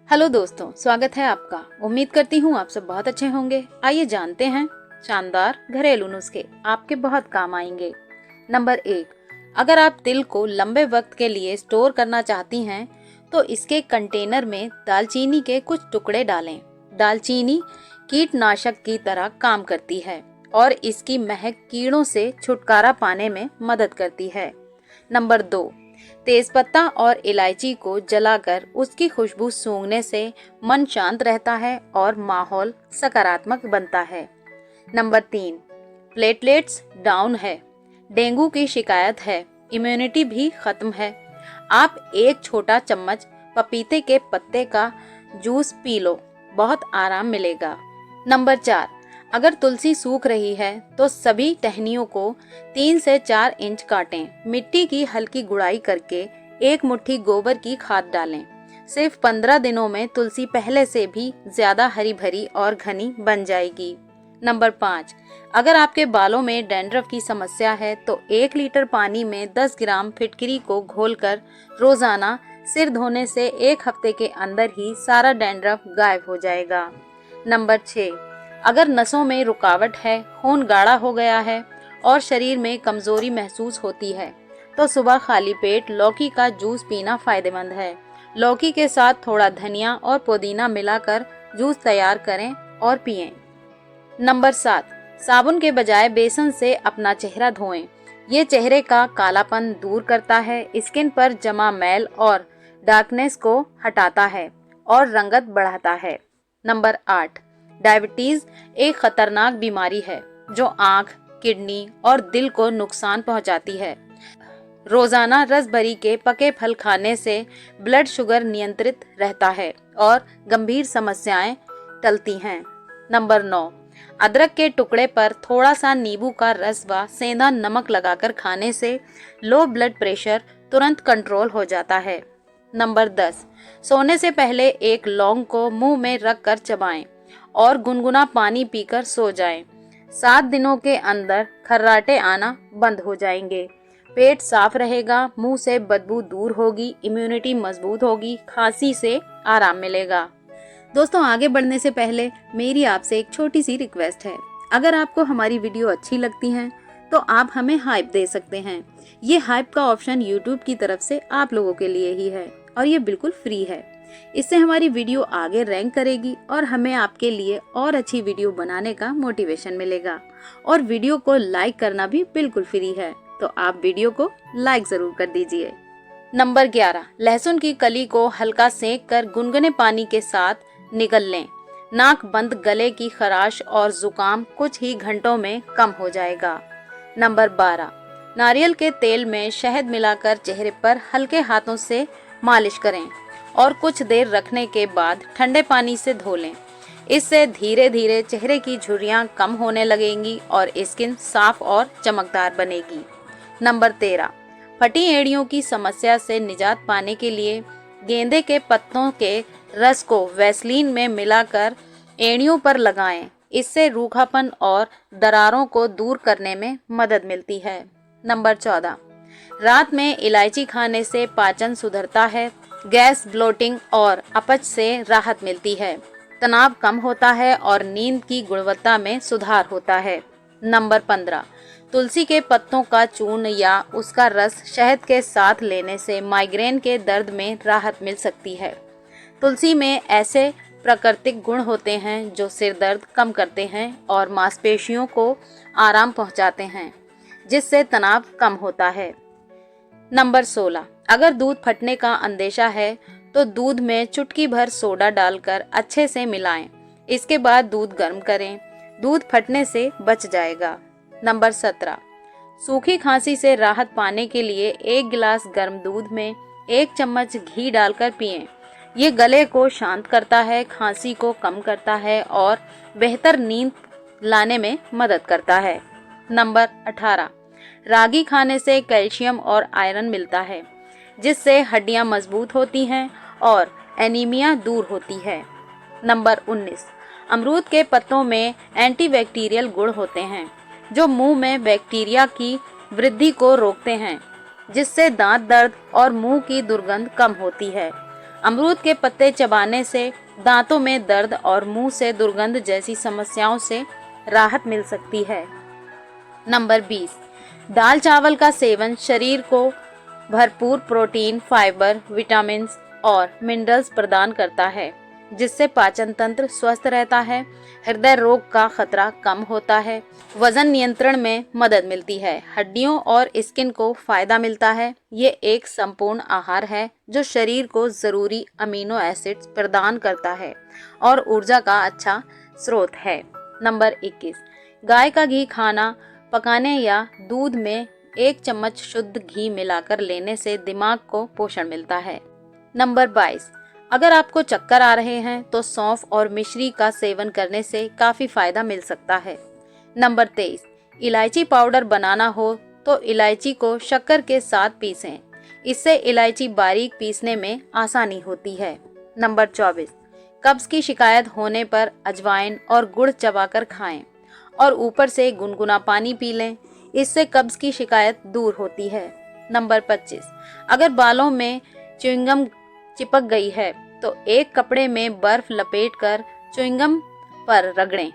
Hello दोस्तों, स्वागत है आपका। उम्मीद करती हूँ आप सब बहुत अच्छे होंगे। आइए जानते हैं शानदार घरेलू नुस्खे आपके बहुत काम आएंगे। नंबर 1, अगर आप तिल को लंबे वक्त के लिए स्टोर करना चाहती हैं तो इसके कंटेनर में दालचीनी के कुछ टुकड़े डालें। दालचीनी कीटनाशक की तरह काम करती है और इसकी महक कीड़ों से छुटकारा पाने में मदद करती है। नंबर 2, तेजपत्ता और इलायची को जलाकर उसकी खुशबू सूंघने से मन शांत रहता है और माहौल सकारात्मक बनता है। नंबर 3, प्लेटलेट्स डाउन है, डेंगू की शिकायत है, इम्यूनिटी भी खत्म है। आप एक छोटा चम्मच पपीते के पत्ते का जूस पी लो, बहुत आराम मिलेगा। नंबर 4, अगर तुलसी सूख रही है तो सभी टहनियों को 3 से 4 इंच काटें। मिट्टी की हल्की गुड़ाई करके एक मुट्ठी गोबर की खाद डालें। सिर्फ 15 दिनों में तुलसी पहले से भी ज्यादा हरी भरी और घनी बन जाएगी। नंबर 5, अगर आपके बालों में डैंड्रफ की समस्या है तो 1 लीटर पानी में 10 ग्राम फिटकरी को घोलकर रोजाना सिर धोने से 1 हफ्ते के अंदर ही सारा डैंड्रफ गायब हो जाएगा। नंबर 6, अगर नसों में रुकावट है, खून गाढ़ा हो गया है और शरीर में कमजोरी महसूस होती है तो सुबह खाली पेट लौकी का जूस पीना फायदेमंद है। लौकी के साथ थोड़ा धनिया और पुदीना मिलाकर जूस तैयार करें और पिएं। नंबर 7, साबुन के बजाय बेसन से अपना चेहरा धोएं। ये चेहरे का कालापन दूर करता है, स्किन पर जमा मैल और डार्कनेस को हटाता है और रंगत बढ़ाता है। नंबर 8, डायबिटीज एक खतरनाक बीमारी है जो आंख, किडनी और दिल को नुकसान पहुंचाती है। रोजाना रसभरी के पके फल खाने से ब्लड शुगर नियंत्रित रहता है और गंभीर समस्याएं टलती हैं। नंबर 9, अदरक के टुकड़े पर थोड़ा सा नींबू का रस व सेंधा नमक लगाकर खाने से लो ब्लड प्रेशर तुरंत कंट्रोल हो जाता है। नंबर 10, सोने से पहले एक लौंग को मुंह में रखकर चबाएं और गुनगुना पानी पीकर सो जाएं। 7 दिनों के अंदर खर्राटे आना बंद हो जाएंगे, पेट साफ रहेगा, मुंह से बदबू दूर होगी, इम्यूनिटी मजबूत होगी, खांसी से आराम मिलेगा। दोस्तों, आगे बढ़ने से पहले मेरी आपसे एक छोटी सी रिक्वेस्ट है। अगर आपको हमारी वीडियो अच्छी लगती है तो आप हमें हाइप दे सकते हैं। ये हाइप का ऑप्शन यूट्यूब की तरफ से आप लोगों के लिए ही है और ये बिल्कुल फ्री है। इससे हमारी वीडियो आगे रैंक करेगी और हमें आपके लिए और अच्छी वीडियो बनाने का मोटिवेशन मिलेगा। और वीडियो को लाइक करना भी बिल्कुल फ्री है, तो आप वीडियो को लाइक जरूर कर दीजिए। नंबर 11, लहसुन की कली को हल्का सेक कर गुनगुने पानी के साथ निगल लें। नाक बंद गले की खराश और जुकाम कुछ ही घंटों में कम हो जाएगा। नंबर 12, नारियल के तेल में शहद मिलाकर चेहरे पर हल्के हाथों से मालिश करें और कुछ देर रखने के बाद ठंडे पानी से धो लें। इससे धीरे धीरे चेहरे की झुर्रियां कम होने लगेंगी और स्किन साफ और चमकदार बनेगी। नंबर 13, फटी एड़ियों की समस्या से निजात पाने के लिए गेंदे के पत्तों के रस को वैसलीन में मिलाकर एड़ियों पर लगाएं। इससे रूखापन और दरारों को दूर करने में मदद मिलती है। नंबर 14, रात में इलायची खाने से पाचन सुधरता है, गैस, ब्लोटिंग और अपच से राहत मिलती है, तनाव कम होता है और नींद की गुणवत्ता में सुधार होता है। नंबर 15, तुलसी के पत्तों का चूर्ण या उसका रस शहद के साथ लेने से माइग्रेन के दर्द में राहत मिल सकती है। तुलसी में ऐसे प्राकृतिक गुण होते हैं जो सिर दर्द कम करते हैं और मांसपेशियों को आराम पहुंचाते हैं, जिससे तनाव कम होता है। नंबर 16, अगर दूध फटने का अंदेशा है तो दूध में चुटकी भर सोडा डालकर अच्छे से मिलाएं। इसके बाद दूध गर्म करें, दूध फटने से बच जाएगा। नंबर 17, सूखी खांसी से राहत पाने के लिए 1 गिलास गर्म दूध में 1 चम्मच घी डालकर पिएं। ये गले को शांत करता है, खांसी को कम करता है और बेहतर नींद लाने में मदद करता है। नंबर 18, रागी खाने से कैल्शियम और आयरन मिलता है, जिससे हड्डियां मजबूत होती हैं और एनीमिया दूर होती है। नंबर 19, अमरूद के पत्तों में एंटीबैक्टीरियल गुण होते हैं जो मुंह में बैक्टीरिया की वृद्धि को रोकते हैं, जिससे दांत दर्द और मुंह की दुर्गंध कम होती है। अमरूद के पत्ते चबाने से दांतों में दर्द और मुंह से दुर्गंध जैसी समस्याओं से राहत मिल सकती है। नंबर 20, दाल चावल का सेवन शरीर को भरपूर प्रोटीन, फाइबर, विटामिन और मिनरल्स प्रदान करता है, जिससे पाचन तंत्र स्वस्थ रहता है, हृदय रोग का खतरा कम होता है, वजन नियंत्रण में मदद मिलती है, हड्डियों और स्किन को फायदा मिलता है। ये एक संपूर्ण आहार है जो शरीर को जरूरी अमीनो एसिड्स प्रदान करता है और ऊर्जा का अच्छा स्रोत है। नंबर 21, गाय का घी खाना पकाने या दूध में 1 चम्मच शुद्ध घी मिलाकर लेने से दिमाग को पोषण मिलता है। नंबर 22, अगर आपको चक्कर आ रहे हैं तो सौंफ और मिश्री का सेवन करने से काफ़ी फायदा मिल सकता है। नंबर 23, इलायची पाउडर बनाना हो तो इलायची को शक्कर के साथ पीसें, इससे इलायची बारीक पीसने में आसानी होती है। नंबर 24, कब्ज की शिकायत होने पर अजवाइन और गुड़ चबाकर खाएं और ऊपर से गुनगुना पानी पी लें, इससे कब्ज की शिकायत दूर होती है। नंबर 25, अगर बालों में च्युइंगम चिपक गई है तो एक कपड़े में बर्फ लपेटकर च्युइंगम पर रगड़ें,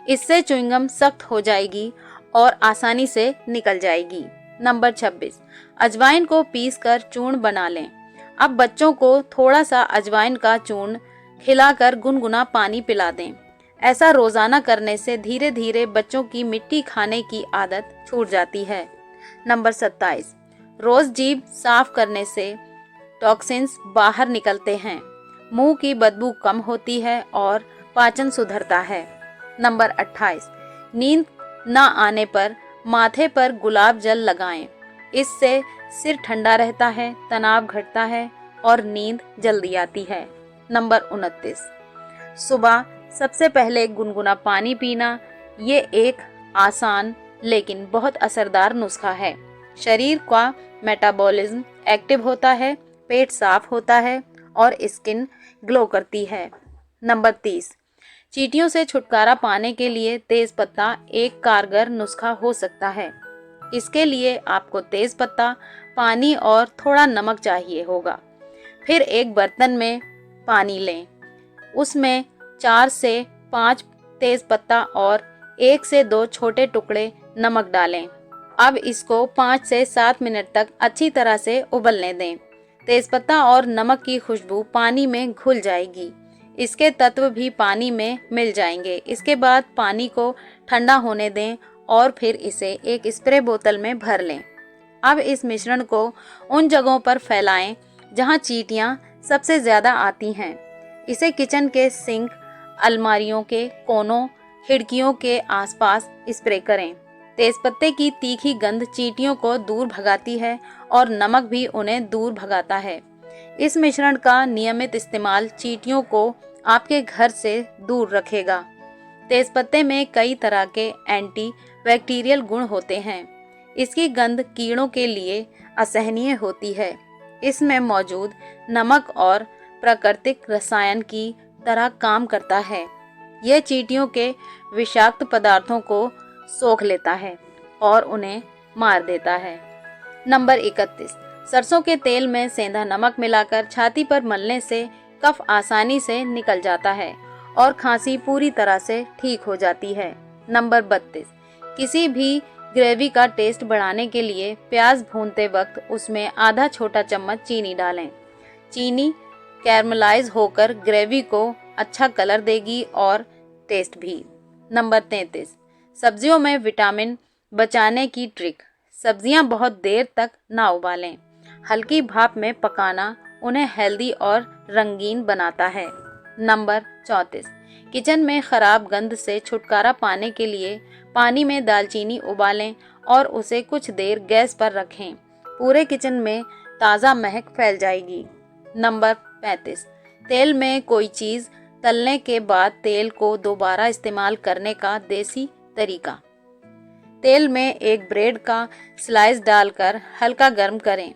इससे च्युइंगम सख्त हो जाएगी और आसानी से निकल जाएगी। नंबर 26, अजवाइन को पीसकर चूर्ण बना लें। अब बच्चों को थोड़ा सा अजवाइन का चूर्ण खिलाकर गुनगुना पानी पिला दें। ऐसा रोजाना करने से धीरे धीरे बच्चों की मिट्टी खाने की आदत छूट जाती है। नंबर 27, रोज जीभ साफ करने से टॉक्सिन्स बाहर निकलते हैं, मुंह की बदबू कम होती है और पाचन सुधरता है। नंबर 28, नींद न आने पर माथे पर गुलाब जल लगाएं, इससे सिर ठंडा रहता है, तनाव घटता है और नींद जल्दी आती है। नंबर 29, सुबह सबसे पहले गुनगुना पानी पीना, ये एक आसान लेकिन बहुत असरदार नुस्खा है। शरीर का मेटाबॉलिज्म एक्टिव होता है, पेट साफ होता है और स्किन ग्लो करती है। नंबर 30, चींटियों से छुटकारा पाने के लिए तेज पत्ता एक कारगर नुस्खा हो सकता है। इसके लिए आपको तेज पत्ता, पानी और थोड़ा नमक चाहिए होगा। फिर एक बर्तन में पानी लें, उसमें 4 से 5 तेज पत्ता और 1 से 2 छोटे टुकड़े नमक डालें। अब इसको 5 से 7 मिनट तक अच्छी तरह से उबलने दें। तेजपत्ता और नमक की खुशबू पानी में घुल जाएगी, इसके तत्व भी पानी में मिल जाएंगे। इसके बाद पानी को ठंडा होने दें और फिर इसे एक स्प्रे बोतल में भर लें। अब इस मिश्रण को उन जगहों पर फैलाएं जहां चींटियां सबसे ज़्यादा आती हैं। इसे किचन के सिंक, अलमारियों के कोनों, खिड़कियों के आसपास स्प्रे करें। तेजपत्ते की तीखी गंध चींटियों को दूर भगाती है और नमक भी उन्हें दूर भगाता है। इस मिश्रण का नियमित इस्तेमाल चींटियों को आपके घर से दूर रखेगा। तेजपत्ते में कई तरह के एंटी बैक्टीरियल गुण होते हैं। इसकी गंध कीड़ों के लिए असहनीय होती है। इसमें मौजूद नमक और प्राकृतिक रसायन की तरह काम करता है। यह चींटियों के विषाक्त पदार्थों को सोख लेता है और उन्हें मार देता है। नंबर 31, सरसों के तेल में सेंधा नमक मिलाकर छाती पर मलने से कफ आसानी से निकल जाता है और खांसी पूरी तरह से ठीक हो जाती है। नंबर 32, किसी भी ग्रेवी का टेस्ट बढ़ाने के लिए प्याज भूनते वक्त उसमें आधा छोटा चम्मच चीनी डालें। चीनी कैरमलाइज होकर ग्रेवी को अच्छा कलर देगी और टेस्ट भी। नंबर 33, सब्जियों में विटामिन बचाने की ट्रिक। सब्जियां बहुत देर तक ना उबालें। हल्की भाप में पकाना उन्हें हेल्दी और रंगीन बनाता है। नंबर 34, किचन में खराब गंध से छुटकारा पाने के लिए पानी में दालचीनी उबालें और उसे कुछ देर गैस पर रखें। पूरे किचन में ताज़ा महक फैल जाएगी। नंबर 35, तेल में कोई चीज़ तलने के बाद तेल को दोबारा इस्तेमाल करने का देसी तरीका। तेल में एक ब्रेड का स्लाइस डालकर हल्का गर्म करें।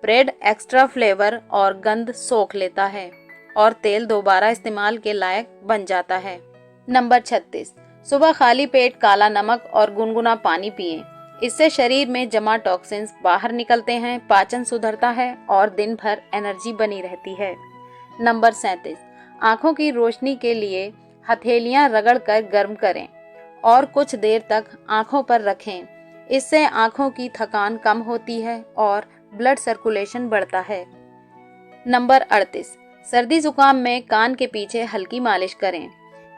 ब्रेड एक्स्ट्रा फ्लेवर और गंध सोख लेता है और तेल दोबारा इस्तेमाल के लायक बन जाता है। नंबर 36, सुबह खाली पेट काला नमक और गुनगुना पानी पिएं। इससे शरीर में जमा टॉक्सिन्स बाहर निकलते हैं, पाचन सुधरता है और दिन भर एनर्जी बनी रहती है। नंबर 37, आँखों की रोशनी के लिए हथेलियाँ रगड़कर गर्म करें और कुछ देर तक आँखों पर रखें। इससे आँखों की थकान कम होती है और ब्लड सर्कुलेशन बढ़ता है। नंबर 38, सर्दी जुकाम में कान के पीछे हल्की मालिश करें।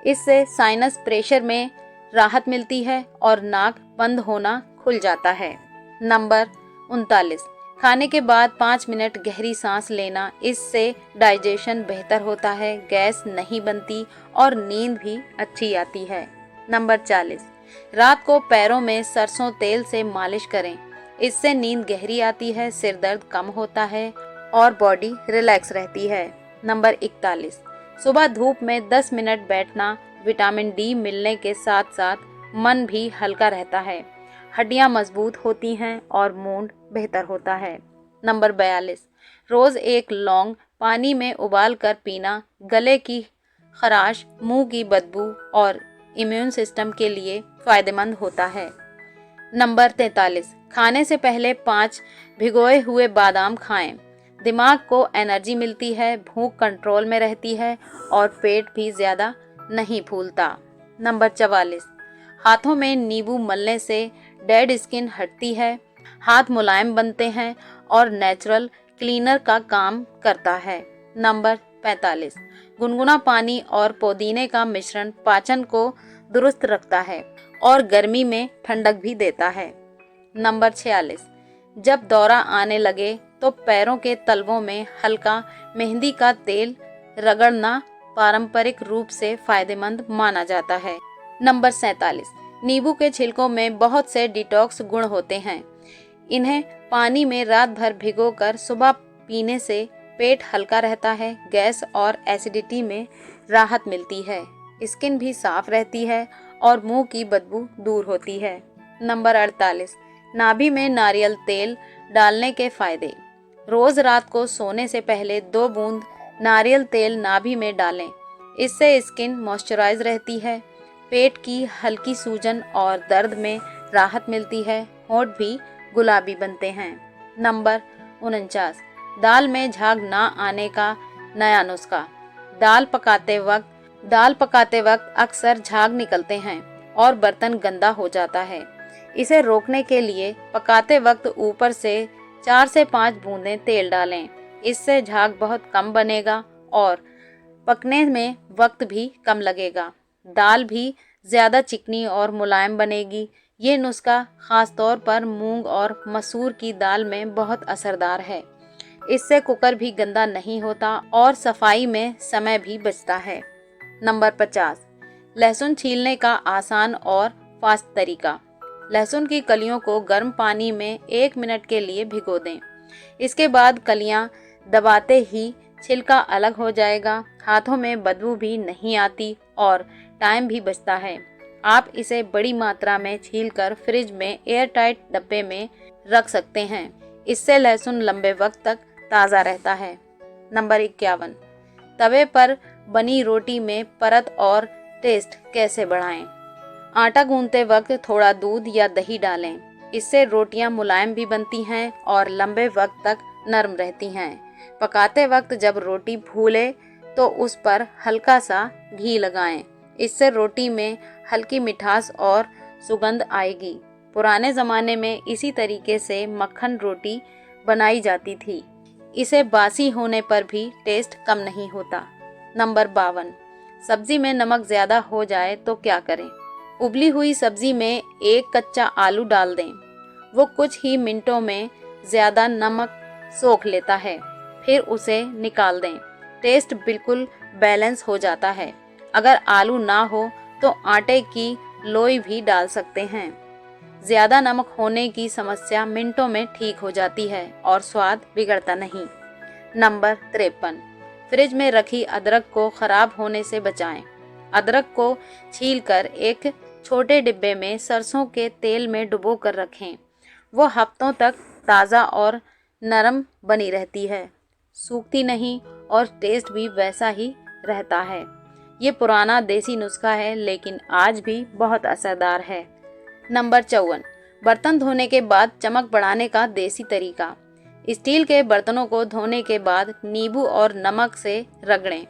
इससे साइनस प्रेशर में राहत मिलती है और नाक बंद होना खुल जाता है। नंबर 39, खाने के बाद 5 मिनट गहरी सांस लेना, इससे डाइजेशन बेहतर होता है, गैस नहीं बनती और नींद भी अच्छी आती है। नंबर 40, रात को पैरों में सरसों तेल से मालिश करें। इससे नींद गहरी आती है, सिर दर्द कम होता है और बॉडी रिलैक्स रहती है। नंबर 41, सुबह धूप में 10 मिनट बैठना विटामिन डी मिलने के साथ साथ मन भी हल्का रहता है, हड्डियां मजबूत होती हैं और मूड बेहतर होता है। नंबर 42, रोज एक लौंग पानी में उबाल कर पीना गले की खराश, मुंह की बदबू और इम्यून सिस्टम के लिए फायदेमंद होता है। नंबर 43, खाने से पहले 5 भिगोए हुए बादाम खाएं। दिमाग को एनर्जी मिलती है, भूख कंट्रोल में रहती है और पेट भी ज़्यादा नहीं फूलता। नंबर 44, हाथों में नींबू मलने से डेड स्किन हटती है, हाथ मुलायम बनते हैं और नेचुरल क्लीनर का काम करता है। नंबर 45, गुनगुना पानी और पुदीने का मिश्रण पाचन को दुरुस्त रखता है और गर्मी में ठंडक भी देता है। नंबर 46, जब दौरा आने लगे तो पैरों के तलवों में हल्का मेहंदी का तेल रगड़ना पारंपरिक रूप से फायदेमंद माना जाता है। नंबर 47, नींबू के छिलकों में बहुत से डिटॉक्स गुण होते हैं। इन्हें पानी में रात भर भिगोकर सुबह पीने से पेट हल्का रहता है, गैस और एसिडिटी में राहत मिलती है, स्किन भी साफ रहती है और मुंह की बदबू दूर होती है। नंबर 48, नाभि में नारियल तेल डालने के फायदे। रोज रात को सोने से पहले 2 बूंद नारियल तेल नाभि में डालें। इससे स्किन मॉइस्चराइज रहती है, पेट की हल्की सूजन और दर्द में राहत मिलती है, होंठ भी गुलाबी बनते हैं। नंबर 49, दाल में झाग ना आने का नया नुस्खा। दाल पकाते वक्त अक्सर झाग निकलते हैं और बर्तन गंदा हो जाता है। इसे रोकने के लिए पकाते वक्त ऊपर से 4 से 5 बूंदें तेल डालें। इससे झाग बहुत कम बनेगा और पकने में वक्त भी कम लगेगा। दाल भी ज़्यादा चिकनी और मुलायम बनेगी। ये नुस्खा ख़ास तौर पर मूंग और मसूर की दाल में बहुत असरदार है। इससे कुकर भी गंदा नहीं होता और सफाई में समय भी बचता है। नंबर 50, लहसुन छीलने का आसान और फास्ट तरीका। लहसुन की कलियों को गर्म पानी में 1 मिनट के लिए भिगो दें। इसके बाद कलियां दबाते ही छिलका अलग हो जाएगा, हाथों में बदबू भी नहीं आती और टाइम भी बचता है। आप इसे बड़ी मात्रा में छीलकर फ्रिज में एयर टाइट डब्बे में रख सकते हैं। इससे लहसुन लंबे वक्त तक ताज़ा रहता है। नंबर 51, तवे पर बनी रोटी में परत और टेस्ट कैसे बढ़ाएं। आटा गूंथते वक्त थोड़ा दूध या दही डालें। इससे रोटियां मुलायम भी बनती हैं और लंबे वक्त तक नरम रहती हैं। पकाते वक्त जब रोटी फूले तो उस पर हल्का सा घी लगाएं। इससे रोटी में हल्की मिठास और सुगंध आएगी। पुराने ज़माने में इसी तरीके से मक्खन रोटी बनाई जाती थी। इसे बासी होने पर भी टेस्ट कम नहीं होता। नंबर 52, सब्जी में नमक ज़्यादा हो जाए तो क्या करें। उबली हुई सब्जी में 1 कच्चा आलू डाल दें। वो कुछ ही मिनटों में ज़्यादा नमक सोख लेता है, फिर उसे निकाल दें। टेस्ट बिल्कुल बैलेंस हो जाता है। अगर आलू ना हो तो आटे की लोई भी डाल सकते हैं। ज़्यादा नमक होने की समस्या मिनटों में ठीक हो जाती है और स्वाद बिगड़ता नहीं। नंबर 53, फ्रिज में रखी अदरक को खराब होने से बचाएं। अदरक को छीलकर एक छोटे डिब्बे में सरसों के तेल में डुबो कर रखें। वो हफ्तों तक ताज़ा और नरम बनी रहती है, सूखती नहीं और टेस्ट भी वैसा ही रहता है। ये पुराना देसी नुस्खा है लेकिन आज भी बहुत असरदार है। नंबर 54, बर्तन धोने के बाद चमक बढ़ाने का देसी तरीका। स्टील के बर्तनों को धोने के बाद नींबू और नमक से रगड़ें।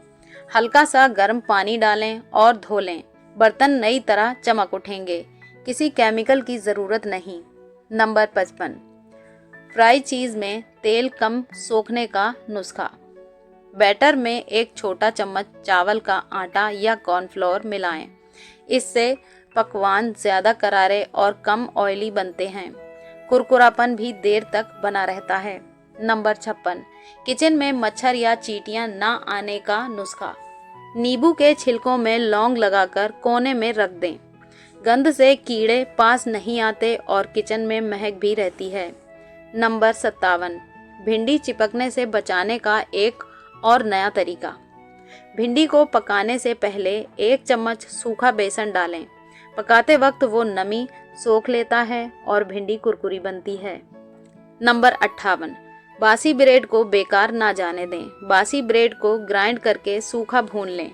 हल्का सा गर्म पानी डालें और धो लें। बर्तन नई तरह चमक उठेंगे। किसी केमिकल की ज़रूरत नहीं। नंबर 55, फ्राई चीज़ में तेल कम सोखने का नुस्खा। बैटर में एक छोटा चम्मच चावल का आटा या कॉर्नफ्लोर मिलाएं। इससे पकवान ज़्यादा करारे और कम ऑयली बनते हैं। कुरकुरापन भी देर तक बना रहता है। नंबर 56, किचन में मच्छर या चींटियां ना आने का नुस्खा। नींबू के छिलकों में लौंग लगाकर कोने में रख दें। गंध से कीड़े पास नहीं आते और किचन में महक भी रहती है। नंबर 57, भिंडी चिपकने से बचाने का एक और नया तरीका। भिंडी को पकाने से पहले 1 चम्मच सूखा बेसन डालें। पकाते वक्त वो नमी सोख लेता है और भिंडी कुरकुरी बनती है। नंबर 58, बासी ब्रेड को बेकार ना जाने दें। बासी ब्रेड को ग्राइंड करके सूखा भून लें।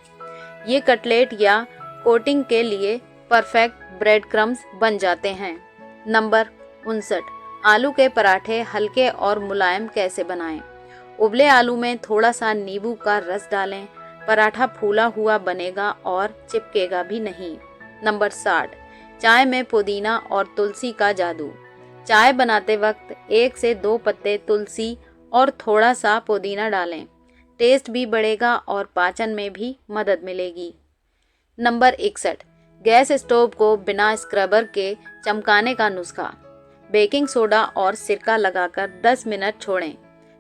ये कटलेट या कोटिंग के लिए परफेक्ट ब्रेड क्रम्स बन जाते हैं। नंबर 59, आलू के पराठे हल्के और मुलायम कैसे बनाएं। उबले आलू में थोड़ा सा नींबू का रस डालें। पराठा फूला हुआ बनेगा और चिपकेगा भी नहीं। नंबर 60, चाय में पुदीना और तुलसी का जादू। चाय बनाते वक्त 1 से 2 पत्ते तुलसी और थोड़ा सा पुदीना डालें। टेस्ट भी बढ़ेगा और पाचन में भी मदद मिलेगी। नंबर 61, गैस स्टोव को बिना स्क्रबर के चमकाने का नुस्खा। बेकिंग सोडा और सिरका लगाकर 10 मिनट छोड़ें।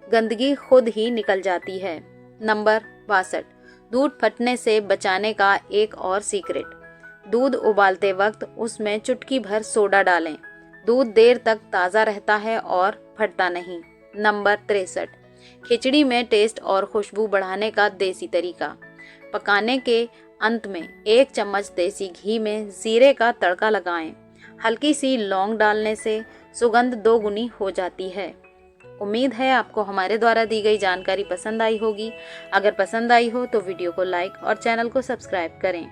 गंदगी खुद ही निकल जाती है। नंबर 62, दूध फटने से बचाने का एक और सीक्रेट। दूध उबालते वक्त उसमें चुटकी भर सोडा डालें। दूध देर तक ताज़ा रहता है और फटता नहीं। नंबर 63, खिचड़ी में टेस्ट और खुशबू बढ़ाने का देसी तरीका। पकाने के अंत में 1 चम्मच देसी घी में जीरे का तड़का लगाएं। हल्की सी लौंग डालने से सुगंध 2 गुनी हो जाती है। उम्मीद है आपको हमारे द्वारा दी गई जानकारी पसंद आई होगी। अगर पसंद आई हो तो वीडियो को लाइक और चैनल को सब्सक्राइब करें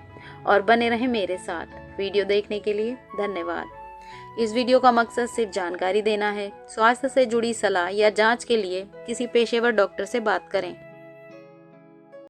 और बने रहें मेरे साथ। वीडियो देखने के लिए धन्यवाद। इस वीडियो का मकसद सिर्फ जानकारी देना है। स्वास्थ्य से जुड़ी सलाह या जांच के लिए किसी पेशेवर डॉक्टर से बात करें।